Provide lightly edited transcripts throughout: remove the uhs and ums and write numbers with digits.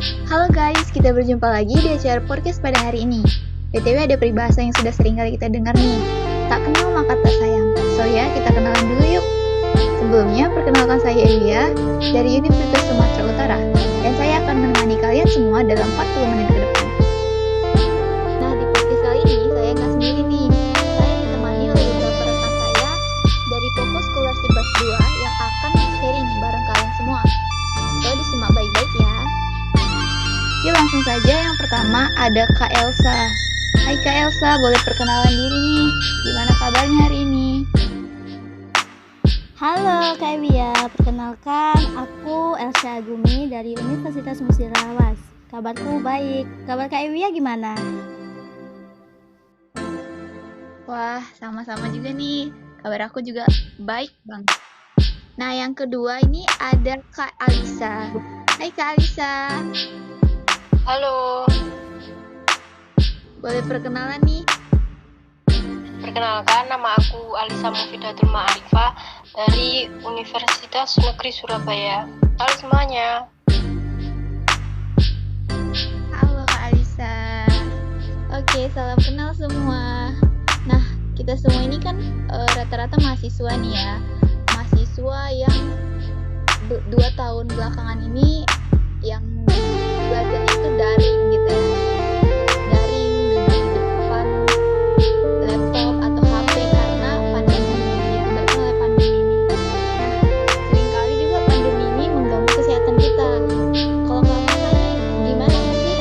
Halo guys, kita berjumpa lagi di acara podcast pada hari ini. BTW ada peribahasa yang sudah sering kali kita dengar nih. Tak kenal maka tak sayang. So ya, kita kenalan dulu yuk. Sebelumnya, perkenalkan saya Elia dari Universitas Sumatera Utara. Dan saya akan menemani kalian semua dalam 40 menit ke depan. Nah, di podcast kali ini saya nggak sendiri nih. Saya ditemani oleh beberapa rekan saya dari Fokus Scholarship Batch 2 yang akan sharing bareng kalian semua. So, disimak baik-baik ya. Yuk langsung saja, yang pertama ada Kak Elsa. Hai Kak Elsa, boleh perkenalan diri nih. Gimana kabarnya hari ini? Halo Kak Evia, perkenalkan aku Elsa Agumi dari Universitas Musirawas. Kabarku baik. Kabar Kak Evia gimana? Wah, sama-sama juga nih. Kabar aku juga baik banget. Nah, yang kedua ini ada Kak Alisa. Hai Kak Alisa. Halo, Boleh perkenalan nih. perkenalkan nama aku Alisa Mufidatul Ma'arifah dari Universitas Negeri Surabaya. Halo semuanya. Halo Kak Alisa. Oke, salam kenal semua. Nah, kita semua ini kan rata-rata mahasiswa nih ya. Mahasiswa yang 2 tahun belakangan ini yang belajarnya itu daring gitu ya. Daring, duduk di depan laptop atau HP karena pandemi disebabkan oleh pandemi ini. Nah, seringkali juga pandemi ini mengganggu kesehatan kita. Kalau kakak nih, gimana sih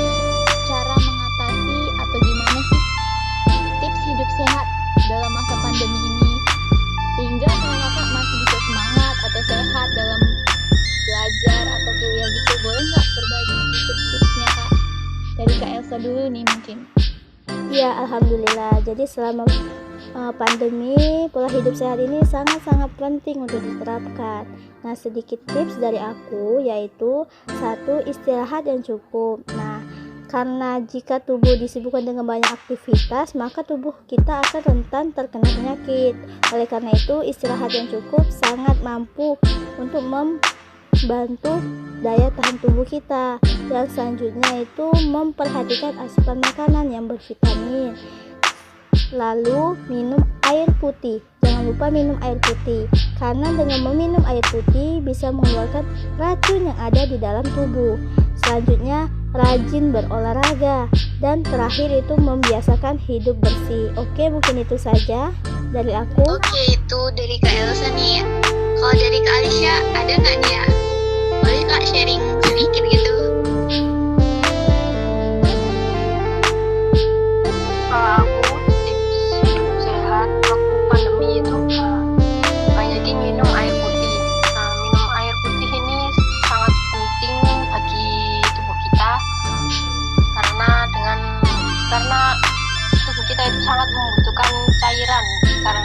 cara mengatasi atau gimana sih tips hidup sehat dalam masa pandemi ini? Sehingga kalau kakak masih bisa semangat atau sehat dalam belajar atau kuliah gitu, boleh nggak berbagi sedikit tipsnya Kak? Dari Kak Elsa dulu nih mungkin. Ya, alhamdulillah. Jadi selama pandemi, pola hidup sehat ini sangat-sangat penting untuk diterapkan. Nah, sedikit tips dari aku yaitu 1. Istirahat yang cukup. Nah, karena jika tubuh disibukkan dengan banyak aktivitas, maka tubuh kita akan rentan terkena penyakit. Oleh karena itu, istirahat yang cukup sangat mampu untuk membantu daya tahan tubuh kita. Yang selanjutnya itu memperhatikan asupan makanan yang bervitamin. Lalu minum air putih. Jangan lupa minum air putih, karena dengan meminum air putih bisa mengeluarkan racun yang ada di dalam tubuh. Selanjutnya rajin berolahraga, dan terakhir itu membiasakan hidup bersih. Oke, mungkin itu saja dari aku. Oke, itu dari Kak Elsa nih ya. Kalau dari Kak Alicia ada nggak nih ya? Boleh Kak sharing sedikit gitu? Kalau aku tips hidup sehat waktu pandemi itu banyakin minum air putih. Nah, minum air putih ini sangat penting bagi tubuh kita karena tubuh kita itu sangat membutuhkan cairan karena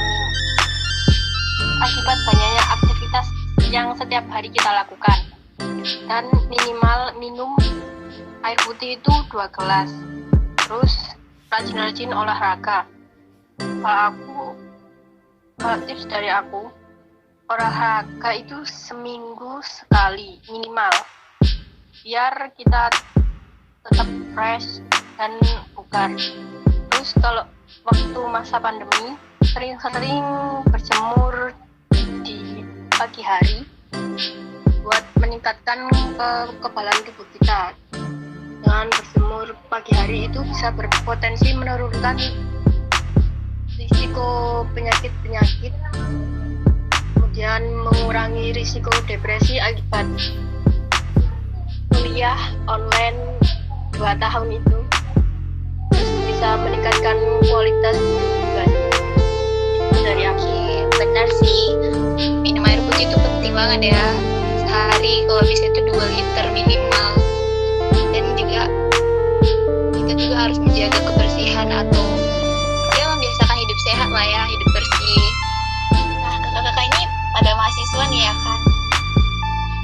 akibat banyaknya aktivitas yang setiap hari kita lakukan. Dan minimal minum air putih itu 2 gelas. Terus rajin-rajin olahraga. Kalau tips dari aku, olahraga itu seminggu sekali minimal, biar kita tetap fresh dan bugar. Terus kalau waktu masa pandemi sering-sering berjemur di pagi hari buat meningkatkan kekebalan tubuh kita. Dengan berjemur pagi hari itu bisa berpotensi menurunkan risiko penyakit-penyakit, kemudian mengurangi risiko depresi akibat kuliah online 2 tahun itu. Terus bisa meningkatkan kualitas juga. Itu dari aku. Benar sih, minum air putih itu penting banget ya. Sehari kalau bisa itu 2 liter minimal. Dan juga kita juga harus menjaga kebersihan atau ya membiasakan hidup sehat lah ya, hidup bersih. Nah, kakak-kakak ini pada mahasiswa nih ya kan.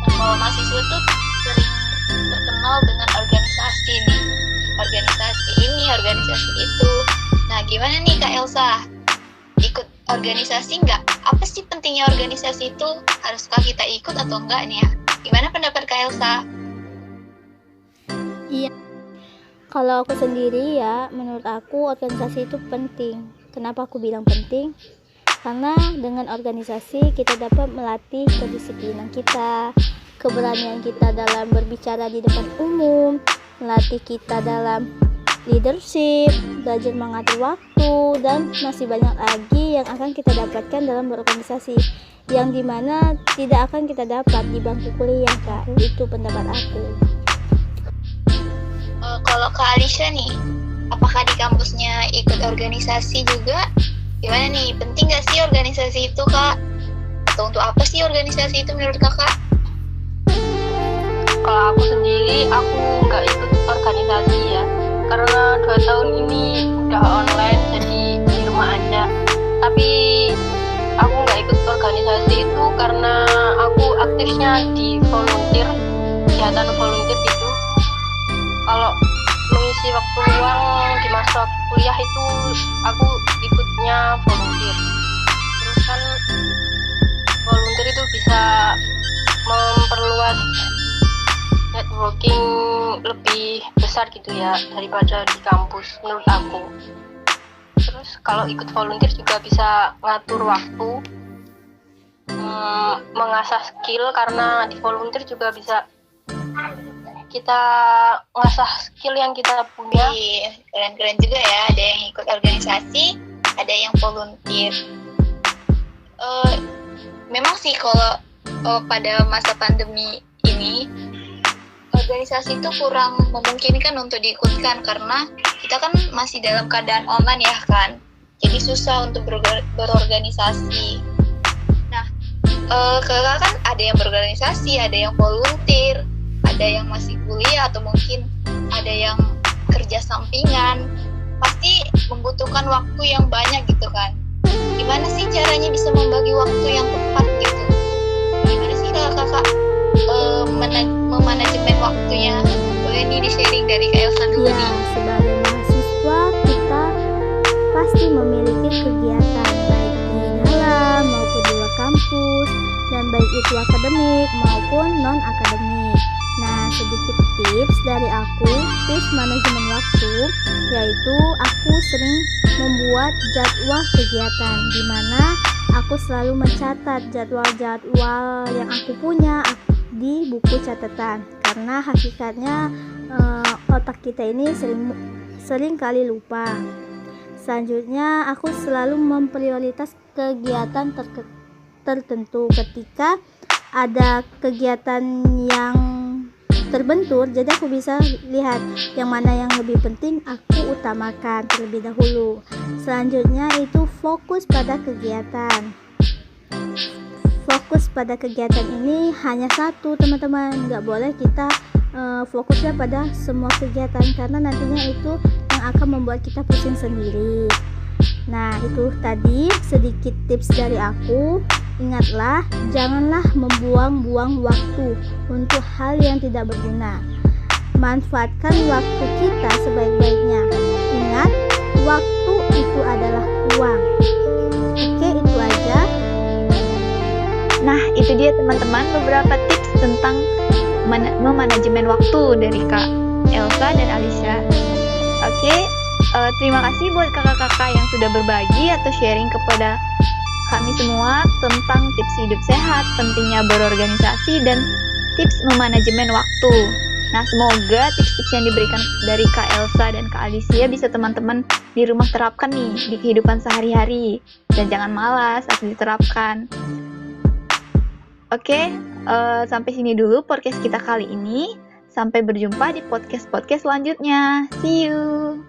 Nah, kalau mahasiswa tuh sering terkenal dengan organisasi nih, organisasi ini, organisasi itu. Nah, gimana nih Kak Elsa? Ikut organisasi nggak? Apa sih pentingnya organisasi itu? Haruskah kita ikut atau enggak nih ya? Gimana pendapat Kak Elsa? Kalau aku sendiri ya, menurut aku organisasi itu penting. Kenapa aku bilang penting? Karena dengan organisasi kita dapat melatih kedisiplinan kita, keberanian kita dalam berbicara di depan umum, melatih kita dalam leadership, belajar mengatur waktu, dan masih banyak lagi yang akan kita dapatkan dalam berorganisasi, yang dimana tidak akan kita dapat di bangku kuliah, Kak. Itu pendapat aku. Kalau Kak Alisha nih, apakah di kampusnya ikut organisasi juga? Gimana nih, penting gak sih organisasi itu, Kak? Atau untuk apa sih organisasi itu menurut Kakak? Kalau aku sendiri, aku nggak ikut organisasi ya, karena 2 tahun ini udah online, jadi di rumah aja. Tapi aku nggak ikut organisasi itu karena aku aktifnya di volunteer, kegiatan volunteer gitu. Kalau mengisi waktu luang di masa kuliah itu aku ikutnya volunteer. Terus kan volunteer itu bisa memperluas networking lebih besar gitu ya daripada di kampus menurut aku. Terus kalau ikut volunteer juga bisa ngatur waktu, mengasah skill, karena di volunteer juga bisa kita ngasah skill yang kita punya. Keren-keren juga ya, ada yang ikut organisasi, ada yang volunteer. Memang sih kalau pada masa pandemi ini organisasi itu kurang memungkinkan untuk diikutkan karena kita kan masih dalam keadaan online ya kan, jadi susah untuk berorganisasi. Nah, kakak kan ada yang berorganisasi, ada yang volunteer, ada yang masih kuliah, atau mungkin ada yang kerja sampingan, pasti membutuhkan waktu yang banyak gitu kan. Gimana sih caranya bisa membagi waktu yang tepat gitu? Gimana sih kakak memanajemen waktunya? Boleh nih di-sharing dari Kak Elsa dulu Ya, nih. sebagai mahasiswa kita pasti memiliki kegiatan baik di dalam maupun di luar kampus, dan baik itu akademik maupun non-akademik. Nah, sedikit tips dari aku, tips manajemen waktu, yaitu aku sering membuat jadwal kegiatan, di mana aku selalu mencatat jadwal-jadwal yang aku punya di buku catatan, karena hakikatnya otak kita ini sering kali lupa. Selanjutnya, aku selalu memprioritas kegiatan tertentu. Ketika ada kegiatan yang terbentur, jadi aku bisa lihat yang mana yang lebih penting aku utamakan terlebih dahulu. Selanjutnya itu fokus pada kegiatan. Fokus pada kegiatan ini hanya satu, teman-teman. Nggak boleh kita fokusnya pada semua kegiatan, karena nantinya itu yang akan membuat kita pusing sendiri. Nah, itu tadi sedikit tips dari aku. Ingatlah, janganlah membuang-buang waktu untuk hal yang tidak berguna. Manfaatkan waktu kita sebaik-baiknya. Ingat, waktu itu adalah uang. Oke, itu aja. Nah, itu dia teman-teman beberapa tips tentang memanajemen waktu dari Kak Elsa dan Alisha. Oke, terima kasih buat kakak-kakak yang sudah berbagi atau sharing kepada kami semua tentang tips hidup sehat, pentingnya berorganisasi, dan tips memanajemen waktu. Nah, semoga tips-tips yang diberikan dari Kak Elsa dan Kak Alisha bisa teman-teman di rumah terapkan nih di kehidupan sehari-hari. Dan jangan malas saat diterapkan. Oke, sampai sini dulu podcast kita kali ini. Sampai berjumpa di podcast-podcast selanjutnya. See you!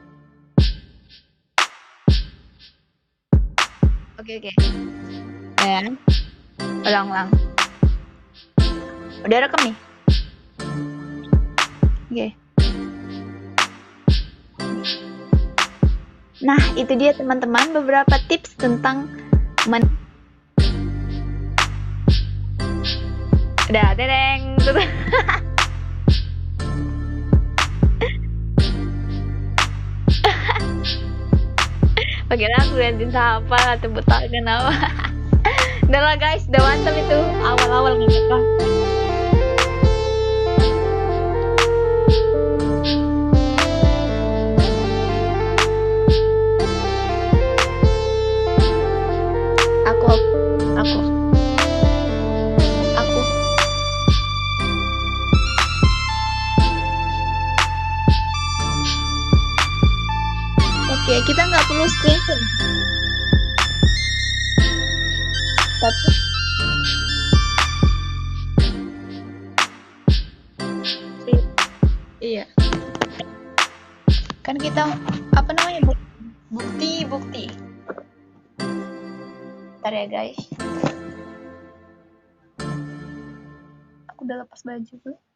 Oke. Ya. Ulang. Udah rekam nih? Oke. Nah, itu dia teman-teman beberapa tips tentang udah, tereng. Bagaimana aku gantiin apa atau buta kenapa? Udah lah guys, udah mantap itu awal-awal nggak apa-apa. kita nggak perlu screenshot, tapi iya, kan kita apa namanya bukti. Bentar ya guys, aku udah lepas baju dulu.